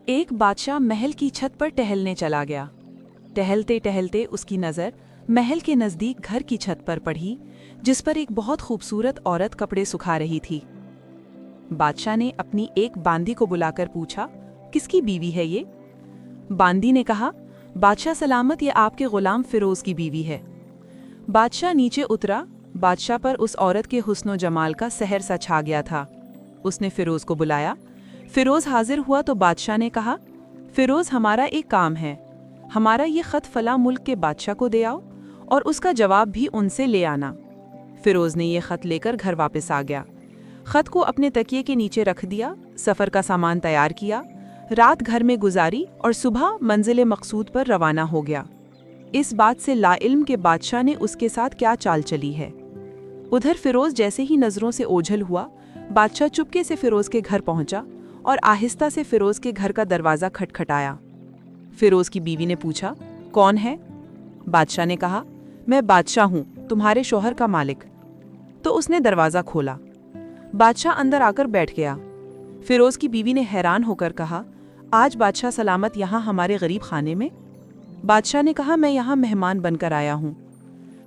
ایک بادشاہ محل کی چھت پر ٹہلنے چلا گیا۔ ٹہلتے ٹہلتے اس کی نظر محل کے نزدیک گھر کی چھت پر پڑی، جس پر ایک بہت خوبصورت عورت کپڑے سکھا رہی تھی۔ بادشاہ نے اپنی ایک باندی کو بلا کر پوچھا، کس کی بیوی ہے یہ؟ باندی نے کہا، بادشاہ سلامت، یہ آپ کے غلام فیروز کی بیوی ہے۔ بادشاہ نیچے اترا۔ بادشاہ پر اس عورت کے حسن و جمال کا سحر سا چھا گیا تھا۔ اس نے فیروز کو بلایا۔ فیروز حاضر ہوا تو بادشاہ نے کہا، فیروز، ہمارا ایک کام ہے، ہمارا یہ خط فلاں ملک کے بادشاہ کو دے آؤ اور اس کا جواب بھی ان سے لے آنا۔ فیروز نے یہ خط لے کر گھر واپس آ گیا۔ خط کو اپنے تکیے کے نیچے رکھ دیا، سفر کا سامان تیار کیا، رات گھر میں گزاری اور صبح منزل مقصود پر روانہ ہو گیا۔ اس بات سے لا علم کہ بادشاہ نے اس کے ساتھ کیا چال چلی ہے۔ ادھر فیروز جیسے ہی نظروں سے اوجھل ہوا، بادشاہ چپکے سے فیروز کے گھر پہنچا اور آہستہ سے فیروز کے گھر کا دروازہ کھٹکھٹایا۔ فیروز کی بیوی نے پوچھا، کون ہے؟ بادشاہ نے کہا، میں بادشاہ ہوں، تمہارے شوہر کا مالک۔ تو اس نے دروازہ کھولا۔ بادشاہ اندر آ کر بیٹھ گیا۔ فیروز کی بیوی نے حیران ہو کر کہا، آج بادشاہ سلامت یہاں ہمارے غریب خانے میں؟ بادشاہ نے کہا، میں یہاں مہمان بن کر آیا ہوں۔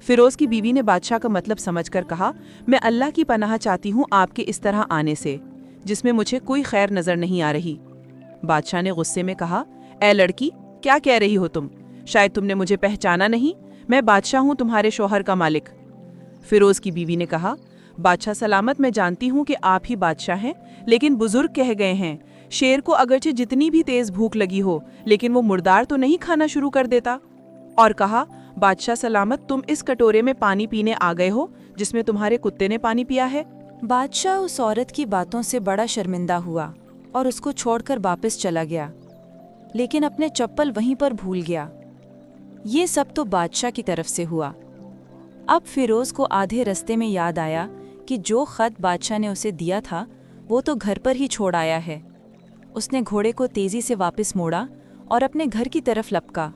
فیروز کی بیوی نے بادشاہ کا مطلب سمجھ کر کہا، میں اللہ کی پناہ چاہتی ہوں آپ کے اس طرح آنے سے، جس میں مجھے کوئی خیر نظر نہیں آ رہی۔ بادشاہ نے غصے میں کہا، اے لڑکی، کیا کہہ رہی ہو تم؟ شاید تم نے مجھے پہچانا نہیں، میں بادشاہ ہوں، تمہارے شوہر کا مالک۔ فیروز کی بیوی نے کہا، بادشاہ سلامت، میں جانتی ہوں کہ آپ ہی بادشاہ ہیں، لیکن بزرگ کہہ گئے ہیں، شیر کو اگرچہ جتنی بھی تیز بھوک لگی ہو، لیکن وہ مردار تو نہیں کھانا شروع کر دیتا۔ اور کہا، بادشاہ سلامت، تم اس کٹورے میں پانی پینے آ گئے ہو جس میں تمہارے کتے نے پانی پیا ہے۔ بادشاہ اس عورت کی باتوں سے بڑا شرمندہ ہوا اور اس کو چھوڑ کر واپس چلا گیا، لیکن اپنے چپل وہیں پر بھول گیا۔ یہ سب تو بادشاہ کی طرف سے ہوا۔ اب فیروز کو آدھے رستے میں یاد آیا کہ جو خط بادشاہ نے اسے دیا تھا وہ تو گھر پر ہی چھوڑ آیا ہے۔ اس نے گھوڑے کو تیزی سے واپس موڑا اور اپنے گھر کی طرف لپکا۔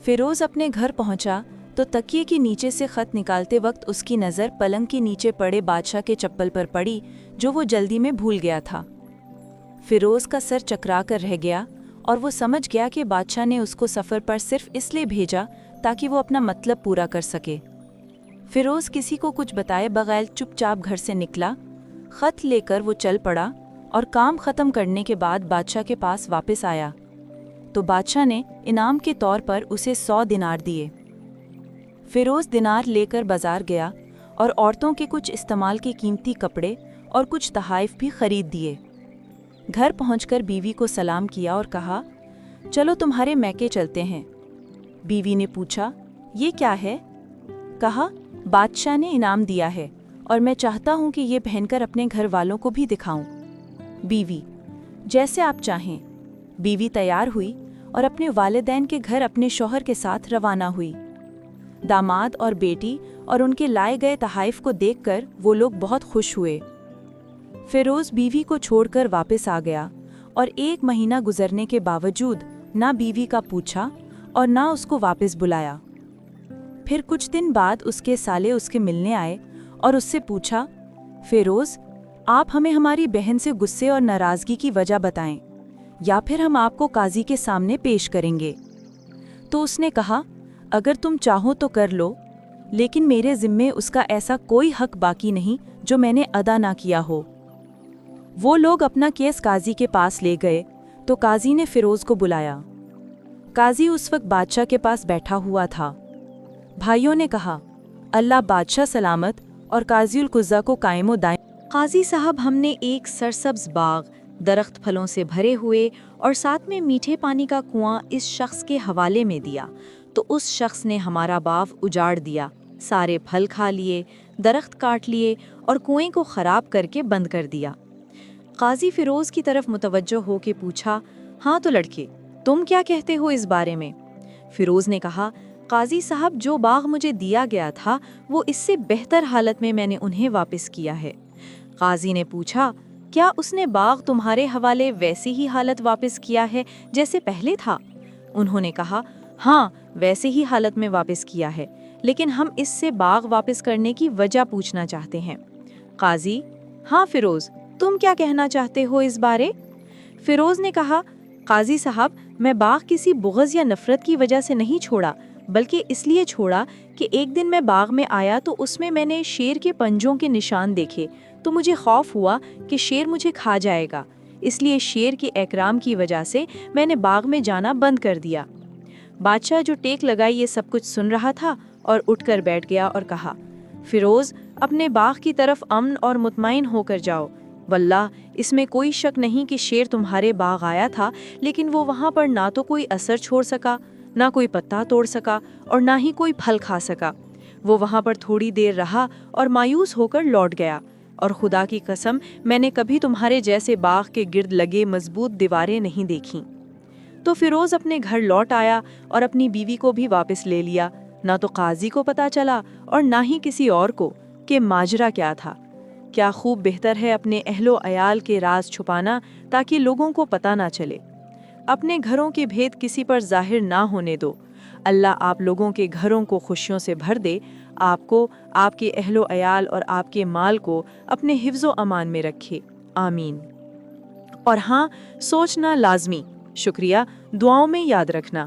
فیروز اپنے گھر پہنچا تو تکیے کے نیچے سے خط نکالتے وقت اس کی نظر پلنگ کے نیچے پڑے بادشاہ کے چپل پر پڑی، جو وہ جلدی میں بھول گیا تھا۔ فیروز کا سر چکرا کر رہ گیا اور وہ سمجھ گیا کہ بادشاہ نے اس کو سفر پر صرف اس لیے بھیجا تاکہ وہ اپنا مطلب پورا کر سکے۔ فیروز کسی کو کچھ بتائے بغیر چپ چاپ گھر سے نکلا، خط لے کر وہ چل پڑا اور کام ختم کرنے کے بعد بادشاہ کے پاس واپس آیا تو بادشاہ نے انعام کے طور پر اسے 100 دینار دیے۔ فیروز دینار لے کر بازار گیا اور عورتوں کے کچھ استعمال کے قیمتی کپڑے اور کچھ تحائف بھی خرید دیے۔ گھر پہنچ کر بیوی کو سلام کیا اور کہا، چلو تمہارے میکے چلتے ہیں۔ بیوی نے پوچھا، یہ کیا ہے؟ کہا، بادشاہ نے انعام دیا ہے اور میں چاہتا ہوں کہ یہ پہن کر اپنے گھر والوں کو بھی دکھاؤں۔ بیوی، جیسے آپ چاہیں۔ بیوی تیار ہوئی اور اپنے والدین کے گھر اپنے شوہر کے ساتھ روانہ ہوئی۔ داماد اور بیٹی اور ان کے لائے گئے تحائف کو دیکھ کر وہ لوگ بہت خوش ہوئے۔ فیروز بیوی کو چھوڑ کر واپس آ گیا اور 1 مہینہ گزرنے کے باوجود نہ بیوی کا پوچھا اور نہ اس کو واپس بلایا۔ پھر کچھ دن بعد اس کے سالے اس کے ملنے آئے اور اس سے پوچھا، فیروز، آپ ہمیں ہماری بہن سے غصے اور ناراضگی کی وجہ بتائیں یا پھر ہم آپ کو قاضی کے سامنے پیش کریں گے۔ تو اس نے کہا، اگر تم چاہو تو کر لو، لیکن میرے ذمے اس کا ایسا کوئی حق باقی نہیں جو میں نے ادا نہ کیا ہو۔ وہ لوگ اپنا کیس قاضی کے پاس لے گئے تو قاضی نے فیروز کو بلایا۔ قاضی اس وقت بادشاہ کے پاس بیٹھا ہوا تھا۔ بھائیوں نے کہا، اللہ بادشاہ سلامت اور قاضی القضا کو قائم و دائم۔ قاضی صاحب، ہم نے ایک سرسبز باغ، درخت پھلوں سے بھرے ہوئے اور ساتھ میں میٹھے پانی کا کنواں اس شخص کے حوالے میں دیا تو اس شخص نے ہمارا باغ اجاڑ دیا، سارے پھل کھا لیے، درخت کاٹ لیے اور کنویں کو خراب کر کے بند کر دیا۔ قاضی فیروز کی طرف متوجہ ہو کے پوچھا، ہاں تو لڑکے، تم کیا کہتے ہو اس بارے میں؟ فیروز نے کہا، قاضی صاحب، جو باغ مجھے دیا گیا تھا وہ اس سے بہتر حالت میں نے انہیں واپس کیا ہے۔ قاضی نے پوچھا، کیا اس نے باغ تمہارے حوالے ویسی ہی حالت واپس کیا ہے جیسے پہلے تھا؟ انہوں نے کہا، ہاں، ویسے ہی حالت میں واپس کیا ہے، لیکن ہم اس سے باغ واپس کرنے کی وجہ پوچھنا چاہتے ہیں۔ قاضی، ہاں فیروز، تم کیا کہنا چاہتے ہو اس بارے؟ فیروز نے کہا، قاضی صاحب، میں باغ کسی بغض یا نفرت کی وجہ سے نہیں چھوڑا، بلکہ اس لیے چھوڑا کہ ایک دن میں باغ میں آیا تو اس میں نے شیر کے پنجوں کے نشان دیکھے، تو مجھے خوف ہوا کہ شیر مجھے کھا جائے گا، اس لیے شیر کے احترام کی وجہ سے میں نے باغ میں جانا بند کر دیا۔ بادشاہ جو ٹیک لگائی یہ سب کچھ سن رہا تھا اور اٹھ کر بیٹھ گیا اور کہا، فیروز، اپنے باغ کی طرف امن اور مطمئن ہو کر جاؤ۔ واللہ اس میں کوئی شک نہیں کہ شیر تمہارے باغ آیا تھا، لیکن وہ وہاں پر نہ تو کوئی اثر چھوڑ سکا، نہ کوئی پتا توڑ سکا، اور نہ ہی کوئی پھل کھا سکا۔ وہ وہاں پر تھوڑی دیر رہا اور مایوس ہو کر لوٹ گیا، اور خدا کی قسم میں نے کبھی تمہارے جیسے باغ کے گرد لگے مضبوط دیواریں نہیں دیکھیں۔ تو فیروز اپنے گھر لوٹ آیا اور اپنی بیوی کو بھی واپس لے لیا۔ نہ تو قاضی کو پتا چلا اور نہ ہی کسی اور کو کہ ماجرا کیا تھا۔ کیا خوب بہتر ہے اپنے اہل و عیال کے راز چھپانا تاکہ لوگوں کو پتہ نہ چلے۔ اپنے گھروں کے بھید کسی پر ظاہر نہ ہونے دو۔ اللہ آپ لوگوں کے گھروں کو خوشیوں سے بھر دے، آپ کو، آپ کے اہل و عیال اور آپ کے مال کو اپنے حفظ و امان میں رکھے، آمین۔ اور ہاں، سوچنا لازمی، شکریہ، دعاؤں میں یاد رکھنا۔